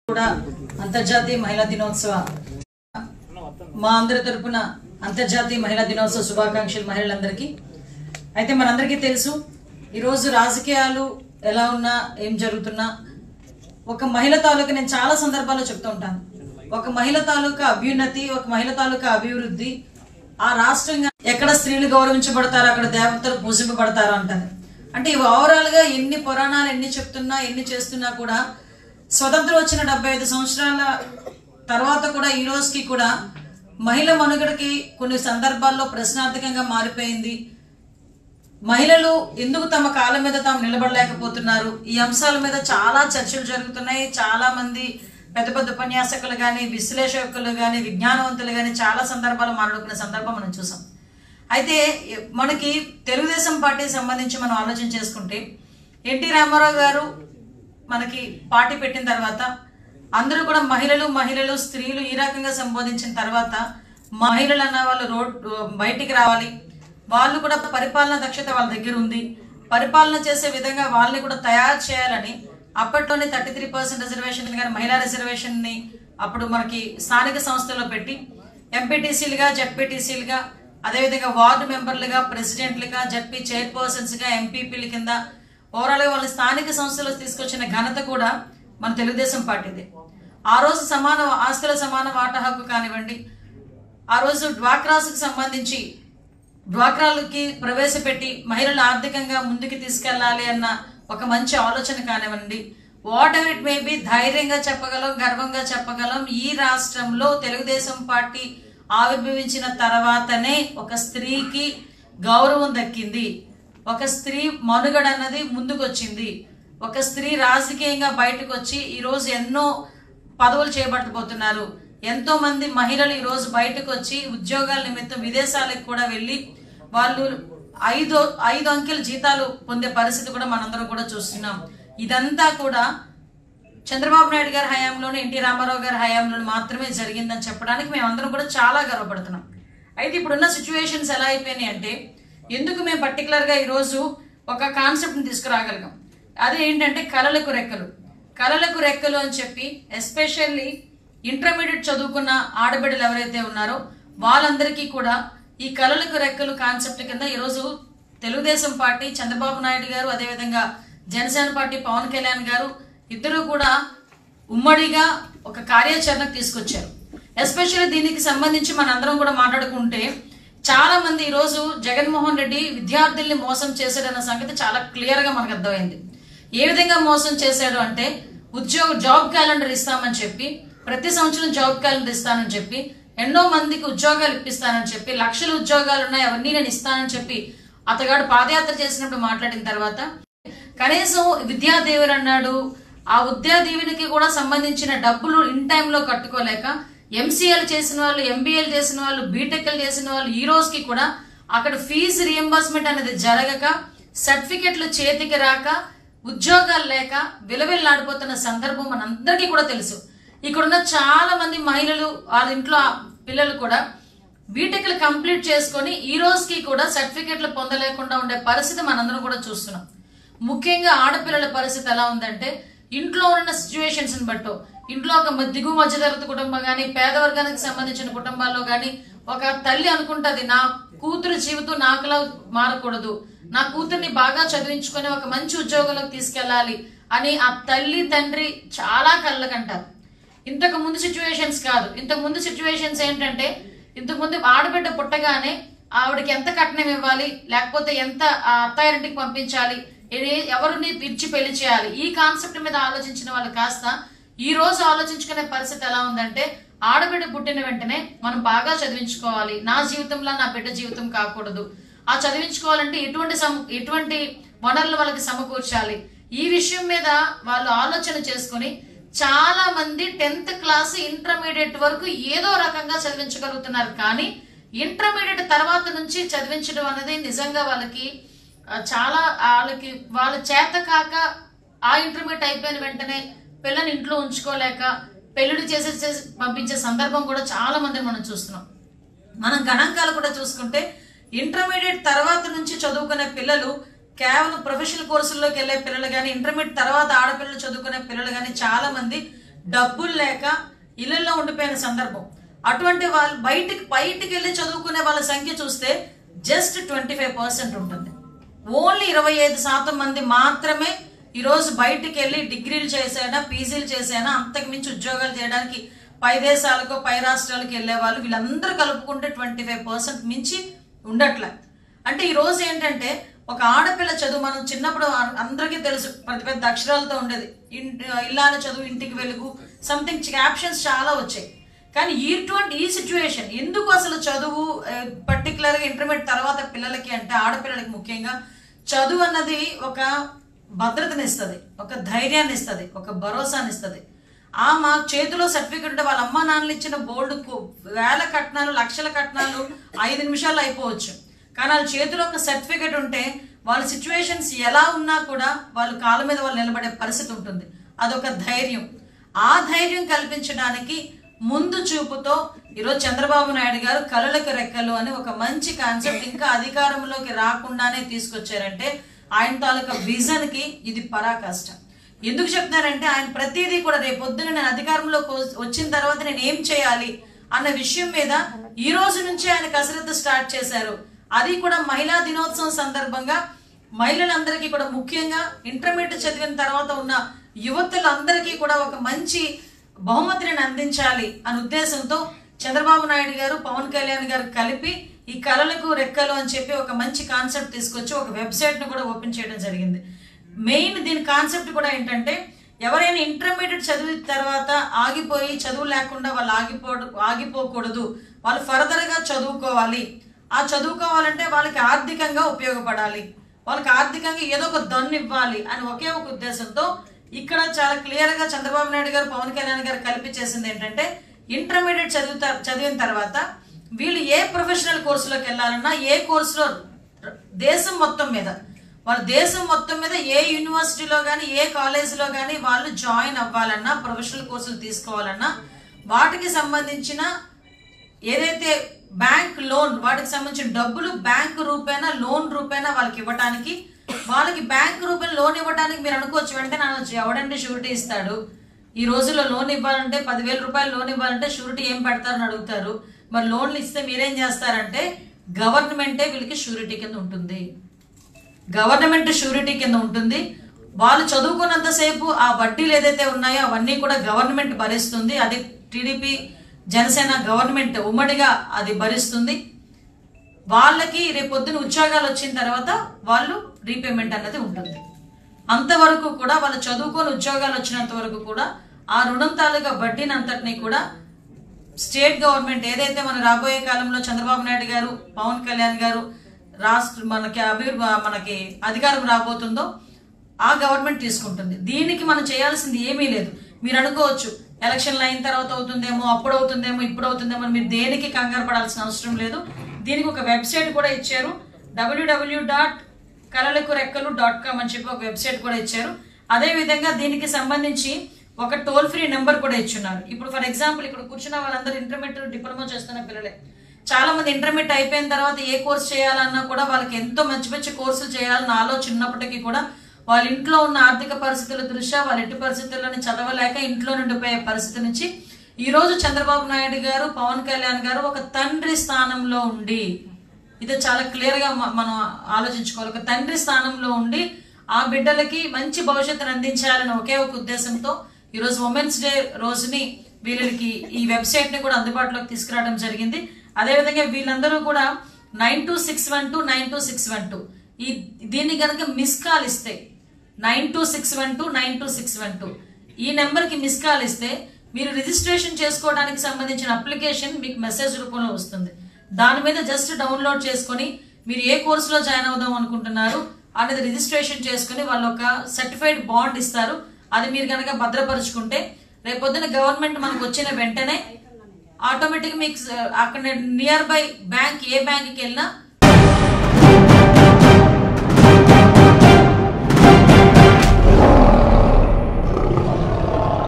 కూడా అంతర్జాతీయ మహిళా దినోత్సవ మా అందరి తరపున అంతర్జాతీయ మహిళా దినోత్సవ శుభాకాంక్షలు మహిళలందరికీ. అయితే మనందరికీ తెలుసు ఈరోజు రాజకీయాలు ఎలా ఉన్నా ఏం జరుగుతున్నా ఒక మహిళ తాలూకా నేను చాలా సందర్భాల్లో చెప్తూ ఉంటాను, ఒక మహిళ తాలూకా అభ్యున్నతి, ఒక మహిళ తాలూకా అభివృద్ధి ఆ రాష్ట్రంగా ఎక్కడ స్త్రీలు గౌరవించబడతారో అక్కడ దేవతలు పూజింపబడతారో అంటారు. అంటే ఓవరాల్ గా ఎన్ని పురాణాలు ఎన్ని చెప్తున్నా ఎన్ని చేస్తున్నా కూడా స్వతంత్రం వచ్చిన 75 సంవత్సరాల తర్వాత కూడా ఈ రోజుకి కూడా మహిళ మనుగడకి కొన్ని సందర్భాల్లో ప్రశ్నార్థకంగా మారిపోయింది. మహిళలు ఎందుకు తమ కాళ్ళ మీద తాము నిలబడలేకపోతున్నారు, ఈ అంశాల మీద చాలా చర్చలు జరుగుతున్నాయి. చాలా మంది పెద్ద పెద్ద ఉపన్యాసకులు కానీ విశ్లేషకులు కానీ విజ్ఞానవంతులు కానీ చాలా సందర్భాలు మాట్లాడుకునే సందర్భం మనం చూసాం. అయితే మనకి తెలుగుదేశం పార్టీకి సంబంధించి మనం ఆలోచన చేసుకుంటే ఎన్టీ రామారావు గారు మనకి పార్టీ పెట్టిన తర్వాత అందరూ కూడా మహిళలు స్త్రీలు ఈ రకంగా సంబోధించిన తర్వాత మహిళలు అన్న వాళ్ళు బయటికి రావాలి, వాళ్ళు కూడా పరిపాలన దక్షత వాళ్ళ దగ్గర ఉంది, పరిపాలన చేసే విధంగా వాళ్ళని కూడా తయారు చేయాలని అప్పట్లోనే 33% రిజర్వేషన్ కానీ మహిళా రిజర్వేషన్ ని అప్పుడు మనకి స్థానిక సంస్థల్లో పెట్టి ఎంపీటీసీలుగా జడ్పీటీసీలుగా అదేవిధంగా వార్డు మెంబర్లుగా ప్రెసిడెంట్లుగా జడ్పీ చైర్పర్సన్స్ గా ఎంపీపీల కింద ఓవరాల్ గా వాళ్ళని స్థానిక సంస్థలో తీసుకొచ్చిన ఘనత కూడా మన తెలుగుదేశం పార్టీదే. ఆ రోజు సమాన ఆస్తుల సమాన వాటా హక్కు కానివ్వండి, ఆ రోజు డ్వాక్రాస్కి సంబంధించి డ్వాక్రాలకి ప్రవేశపెట్టి మహిళలు ఆర్థికంగా ముందుకు తీసుకెళ్లాలి అన్న ఒక మంచి ఆలోచన కానివ్వండి, what ever it may be ధైర్యంగా చెప్పగలం, గర్వంగా చెప్పగలం. ఈ రాష్ట్రంలో తెలుగుదేశం పార్టీ ఆవిర్భవించిన తర్వాతనే ఒక స్త్రీకి గౌరవం దక్కింది, ఒక స్త్రీ మనుగడ అన్నది ముందుకు వచ్చింది, ఒక స్త్రీ రాజకీయంగా బయటకు వచ్చి ఈరోజు ఎన్నో పదవులు చేపట్టబోతున్నారు. ఎంతో మంది మహిళలు ఈరోజు బయటకు వచ్చి ఉద్యోగాల నిమిత్తం విదేశాలకు కూడా వెళ్ళి వాళ్ళు ఐదు అంకెల జీతాలు పొందే పరిస్థితి కూడా మనందరం కూడా చూస్తున్నాం. ఇదంతా కూడా చంద్రబాబు నాయుడు గారి హయాంలోనే ఎన్టీ రామారావు గారి హయాంలో మాత్రమే జరిగిందని చెప్పడానికి మేమందరం కూడా చాలా గర్వపడుతున్నాం. అయితే ఇప్పుడున్న సిచ్యువేషన్స్ ఎలా అయిపోయినాయి అంటే ఎందుకు మేము పర్టికులర్గా ఈరోజు ఒక కాన్సెప్ట్ని తీసుకురాగలిగాం, అది ఏంటంటే కలలకు రెక్కలు అని చెప్పి ఎస్పెషల్లీ ఇంటర్మీడియట్ చదువుకున్న ఆడబిడ్డలు ఎవరైతే ఉన్నారో వాళ్ళందరికీ కూడా ఈ కలలకు రెక్కలు కాన్సెప్ట్ కింద ఈరోజు తెలుగుదేశం పార్టీ చంద్రబాబు నాయుడు గారు అదేవిధంగా జనసేన పార్టీ పవన్ కళ్యాణ్ గారు ఇద్దరు కూడా ఉమ్మడిగా ఒక కార్యాచరణకు తీసుకొచ్చారు. ఎస్పెషల్లీ దీనికి సంబంధించి మనందరం కూడా మాట్లాడుకుంటే చాలా మంది ఈరోజు జగన్మోహన్ రెడ్డి విద్యార్థుల్ని మోసం చేశాడన్న సంగతి చాలా క్లియర్ గా మనకు అర్థమైంది. ఏ విధంగా మోసం చేశాడు అంటే జాబ్ క్యాలెండర్ ఇస్తామని చెప్పి ప్రతి సంవత్సరం జాబ్ క్యాలెండర్ ఇస్తానని చెప్పి ఎన్నో మందికి ఉద్యోగాలు ఇప్పిస్తానని చెప్పి లక్షల ఉద్యోగాలు ఉన్నాయి అవన్నీ నేను ఇస్తానని చెప్పి అతగాడు పాదయాత్ర చేసినప్పుడు మాట్లాడిన తర్వాత కనీసం విద్యాదేవుడు అన్నాడు, ఆ విద్యాదీవునికి కూడా సంబంధించిన డబ్బులు ఇన్ టైంలో కట్టుకోలేక ఎంసీఏలు చేసిన వాళ్ళు, ఎంబీఏలు చేసిన వాళ్ళు, బీటెక్లు చేసిన వాళ్ళు ఈ రోజుకి కూడా అక్కడ ఫీజు రియంబర్స్మెంట్ అనేది జరగక సర్టిఫికెట్లు చేతికి రాక ఉద్యోగాలు లేక విలవిల్లాడిపోతున్న సందర్భం మనందరికీ కూడా తెలుసు. ఇక్కడున్న చాలా మంది మహిళలు వాళ్ళ ఇంట్లో పిల్లలు కూడా బీటెక్లు కంప్లీట్ చేసుకొని ఈ రోజుకి కూడా సర్టిఫికెట్లు పొందలేకుండా ఉండే పరిస్థితి మనందరం కూడా చూస్తున్నాం. ముఖ్యంగా ఆడపిల్లల పరిస్థితి ఎలా ఉందంటే ఇంట్లో ఉన్న సిచ్యువేషన్స్ బట్టో ఇంట్లో ఒక దిగువ మధ్యతరగతి కుటుంబం కానీ పేదవర్గానికి సంబంధించిన కుటుంబాల్లో కానీ ఒక తల్లి అనుకుంటది నా కూతురు జీవితం నాకులా మారకూడదు, నా కూతుర్ని బాగా చదివించుకొని ఒక మంచి ఉద్యోగంలోకి తీసుకెళ్లాలి అని ఆ తల్లి తండ్రి చాలా కళ్ళకంటారు. ఇంతకు ముందు సిచ్యువేషన్స్ కాదు. ఇంతకు ముందు సిచ్యువేషన్స్ ఏంటంటే ఇంతకు ముందు ఆడబిడ్డ పుట్టగానే ఆవిడకి ఎంత కట్నం ఇవ్వాలి, లేకపోతే ఎంత అత్తారింటికి పంపించాలి, ఎవరిని పిలిచి పెళ్లి చేయాలి, ఈ కాన్సెప్ట్ మీద ఆలోచించిన వాళ్ళు కాస్త ఈ రోజు ఆలోచించుకునే పరిస్థితి ఎలా ఉందంటే ఆడబిడ్డ పుట్టిన వెంటనే మనం బాగా చదివించుకోవాలి, నా జీవితంలో నా బిడ్డ జీవితం కాకూడదు, ఆ చదివించుకోవాలంటే ఎటువంటి వనరులు వాళ్ళకి సమకూర్చాలి, ఈ విషయం మీద వాళ్ళు ఆలోచన చేసుకుని చాలా మంది 10th క్లాస్ ఇంటర్మీడియట్ వరకు ఏదో రకంగా చదివించగలుగుతున్నారు. కానీ ఇంటర్మీడియట్ తర్వాత నుంచి చదివించడం అనేది నిజంగా వాళ్ళకి చాలా వాళ్ళ చేత కాక ఆ ఇంటర్మీడియట్ అయిపోయిన వెంటనే పిల్లని ఇంట్లో ఉంచుకోలేక పెళ్లిళ్ళు చేసి పంపించే సందర్భం కూడా చాలా మందిని మనం చూస్తున్నాం. మనం గణాంకాలు కూడా చూసుకుంటే ఇంటర్మీడియట్ తర్వాత నుంచి చదువుకునే పిల్లలు కేవలం ప్రొఫెషనల్ కోర్సుల్లోకి వెళ్లే పిల్లలు గాని ఇంటర్మీడియట్ తర్వాత ఆడపిల్లలు చదువుకునే పిల్లలు గాని చాలా మంది డబ్బులు లేక ఇళ్లలో ఉండిపోయిన సందర్భం. అటువంటి వాళ్ళు బయటికి వెళ్ళి చదువుకునే వాళ్ళ సంఖ్య చూస్తే జస్ట్ 25% ఉంటుంది. ఓన్లీ 25% మంది మాత్రమే ఈరోజు బయటికి వెళ్ళి డిగ్రీలు చేసైనా పీజీలు చేసైనా అంతకు మించి ఉద్యోగాలు చేయడానికి పై దేశాలకు పై రాష్ట్రాలకు వెళ్ళే వాళ్ళు వీళ్ళందరూ కలుపుకుంటే 25% మించి ఉండట్లే. అంటే ఈ రోజు ఏంటంటే ఒక ఆడపిల్ల చదువు, మనం చిన్నప్పుడు అందరికీ తెలుసు పెద్ద పెద్ద అక్షరాలతో ఉండేది, ఇల్లాల చదువు ఇంటికి వెలుగు, సంథింగ్ క్యాప్షన్స్ చాలా వచ్చాయి. కానీ ఈ సిచ్యువేషన్ ఎందుకు అసలు చదువు పర్టికులర్గా ఇంటర్మీడియట్ తర్వాత పిల్లలకి అంటే ఆడపిల్లలకి ముఖ్యంగా చదువు అన్నది ఒక భద్రతని ఇస్తుంది, ఒక ధైర్యాన్ని ఇస్తుంది, ఒక భరోసాని ఇస్తుంది. మా చేతిలో సర్టిఫికెట్ ఉంటే వాళ్ళ అమ్మ నాన్నలు ఇచ్చిన బోల్డ్ వేల కట్నాలు లక్షల కట్నాలు 5 నిమిషాల్లో అయిపోవచ్చు. కానీ వాళ్ళ చేతిలో ఒక సర్టిఫికెట్ ఉంటే వాళ్ళ సిచ్యువేషన్స్ ఎలా ఉన్నా కూడా వాళ్ళ కాళ్ళ మీద వాళ్ళు నిలబడే పరిస్థితి ఉంటుంది. అదొక ధైర్యం. ఆ ధైర్యం కల్పించడానికి ముందు చూపుతో ఈరోజు చంద్రబాబు నాయుడు గారు కళలకు రెక్కలు అని ఒక మంచి కాన్సెప్ట్ ఇంకా అధికారంలోకి రాకుండానే తీసుకొచ్చారంటే ఆయన తాలూకా విజన్ కి ఇది పరాకాష్ట. ఎందుకు చెప్తున్నారంటే ఆయన ప్రతిదీ కూడా రేపొద్దున నేను అధికారంలోకి వచ్చిన తర్వాత నేను ఏం చేయాలి అన్న విషయం మీద ఈ రోజు నుంచి ఆయన కసరత్తు స్టార్ట్ చేశారు. అది కూడా మహిళా దినోత్సవం సందర్భంగా మహిళలందరికీ కూడా ముఖ్యంగా ఇంటర్మీడియట్ చదివిన తర్వాత ఉన్న యువతులందరికీ కూడా ఒక మంచి బహుమతిని అందించాలి అనే ఉద్దేశంతో చంద్రబాబు నాయుడు గారు పవన్ కళ్యాణ్ గారు కలిపి ఈ కళలకు రెక్కలు అని చెప్పి ఒక మంచి కాన్సెప్ట్ తీసుకొచ్చి ఒక వెబ్సైట్ ను కూడా ఓపెన్ చేయడం జరిగింది. మెయిన్ దీని కాన్సెప్ట్ కూడా ఏంటంటే ఎవరైనా ఇంటర్మీడియట్ చదివిన తర్వాత ఆగిపోయి చదువు లేకుండా వాళ్ళు ఆగిపోకూడదు, వాళ్ళు ఫర్దర్ గా చదువుకోవాలి. ఆ చదువుకోవాలంటే వాళ్ళకి ఆర్థికంగా ఉపయోగపడాలి, వాళ్ళకి ఆర్థికంగా ఏదో ఒక దన్ను ఇవ్వాలి అని ఒకే ఒక ఉద్దేశంతో ఇక్కడ చాలా క్లియర్ గా చంద్రబాబు నాయుడు గారు పవన్ కళ్యాణ్ గారు కలిపి చేసింది ఏంటంటే ఇంటర్మీడియట్ చదివిన తర్వాత వీళ్ళు ఏ ప్రొఫెషనల్ కోర్సులోకి వెళ్ళాలన్నా ఏ కోర్సులో దేశం మొత్తం మీద ఏ యూనివర్సిటీలో కానీ ఏ కాలేజీలో కానీ వాళ్ళు జాయిన్ అవ్వాలన్నా ప్రొఫెషనల్ కోర్సులు తీసుకోవాలన్నా వాటికి సంబంధించిన ఏదైతే బ్యాంక్ లోన్ వాటికి సంబంధించిన డబ్బులు బ్యాంక్ రూపేనా లోన్ రూపేనా వాళ్ళకి ఇవ్వడానికి, వాళ్ళకి బ్యాంక్ రూపేణ లోన్ ఇవ్వడానికి మీరు అనుకోవచ్చు వెంటనే ఎవడంటే షూరిటీ ఇస్తాడు. ఈ రోజుల్లో లోన్ ఇవ్వాలంటే 10,000 రూపాయలు లోన్ ఇవ్వాలంటే షూరిటీ ఏం పెడతారని అడుగుతారు. మరి లోన్లు ఇస్తే మీరేం చేస్తారంటే గవర్నమెంటే వీళ్ళకి షూరిటీ కింద ఉంటుంది, గవర్నమెంట్ షూరిటీ కింద ఉంటుంది. వాళ్ళు చదువుకున్నంతసేపు ఆ వడ్డీలు ఏదైతే ఉన్నాయో అవన్నీ కూడా గవర్నమెంట్ భరిస్తుంది. అది టీడీపీ జనసేన గవర్నమెంట్ ఉమ్మడిగా అది భరిస్తుంది. వాళ్ళకి రేపొద్దున ఉద్యోగాలు వచ్చిన తర్వాత వాళ్ళు రీపేమెంట్ అన్నది ఉంటుంది. అంతవరకు కూడా వాళ్ళు చదువుకొని ఉద్యోగాలు వచ్చినంత వరకు కూడా ఆ రుణం తాలూకా వడ్డీని అంతటినీ కూడా స్టేట్ గవర్నమెంట్ ఏదైతే మన రాబోయే కాలంలో చంద్రబాబు నాయుడు గారు పవన్ కళ్యాణ్ గారు మనకి అధికారం రాబోతుందో ఆ గవర్నమెంట్ తీసుకుంటుంది. దీనికి మనం చేయాల్సింది ఏమీ లేదు. మీరు అనుకోవచ్చు ఎలక్షన్లు అయిన తర్వాత అవుతుందేమో, అప్పుడు అవుతుందేమో, ఇప్పుడు అవుతుందేమో, మీరు దేనికి కంగారు పడాల్సిన అవసరం లేదు. దీనికి ఒక వెబ్సైట్ కూడా ఇచ్చారు, www.kalalakurekkelu.com అని చెప్పి ఒక వెబ్సైట్ కూడా ఇచ్చారు. అదే విధంగా దీనికి సంబంధించి ఒక టోల్ ఫ్రీ నెంబర్ కూడా ఇచ్చున్నారు. ఇప్పుడు ఫర్ ఎగ్జాంపుల్ ఇక్కడ కూర్చున్న వాళ్ళందరూ ఇంటర్మీడియట్ డిప్లొమా చేస్తున్న పిల్లలే. చాలా మంది ఇంటర్మీడియట్ అయిపోయిన తర్వాత ఏ కోర్స్ చేయాలన్నా కూడా వాళ్ళకి ఎంతో మంచి మంచి కోర్సులు చేయాలని ఆలోచన ఉన్నప్పటికీ కూడా వాళ్ళ ఇంట్లో ఉన్న ఆర్థిక పరిస్థితుల దృష్ట్యా వాళ్ళ ఎట్టి పరిస్థితుల్లోని చదవలేక ఇంట్లో నుండిపోయే పరిస్థితి నుంచి ఈ రోజు చంద్రబాబు నాయుడు గారు పవన్ కళ్యాణ్ గారు ఒక తండ్రి స్థానంలో ఉండి, ఇది చాలా క్లియర్ గా మనం ఆలోచించుకోవాలి, ఒక తండ్రి స్థానంలో ఉండి ఆ బిడ్డలకి మంచి భవిష్యత్తును అందించాలని ఒకే ఒక ఉద్దేశంతో ఈరోజు ఉమెన్స్ డే రోజుని వీళ్ళకి ఈ వెబ్సైట్ ని కూడా అందుబాటులోకి తీసుకురావడం జరిగింది. అదేవిధంగా వీళ్ళందరూ కూడా 9261292612 దీన్ని కనుక మిస్ కాల్ ఇస్తే 9261292612 ఈ నెంబర్ కి మిస్ కాల్ ఇస్తే మీరు రిజిస్ట్రేషన్ చేసుకోవడానికి సంబంధించిన అప్లికేషన్ మీకు మెసేజ్ రూపంలో వస్తుంది. దాని మీద జస్ట్ డౌన్లోడ్ చేసుకొని మీరు ఏ కోర్సులో జాయిన్ అవుదాం అనుకుంటున్నారు అనేది రిజిస్ట్రేషన్ చేసుకుని వాళ్ళు ఒక సర్టిఫైడ్ బాండ్ ఇస్తారు. అది మీరు కనుక భద్రపరుచుకుంటే రేపొద్దున గవర్నమెంట్ మనకు వచ్చిన వెంటనే ఆటోమేటిక్ మీకు అక్కడ నియర్ బై బ్యాంక్ ఏ బ్యాంక్కి వెళ్ళినా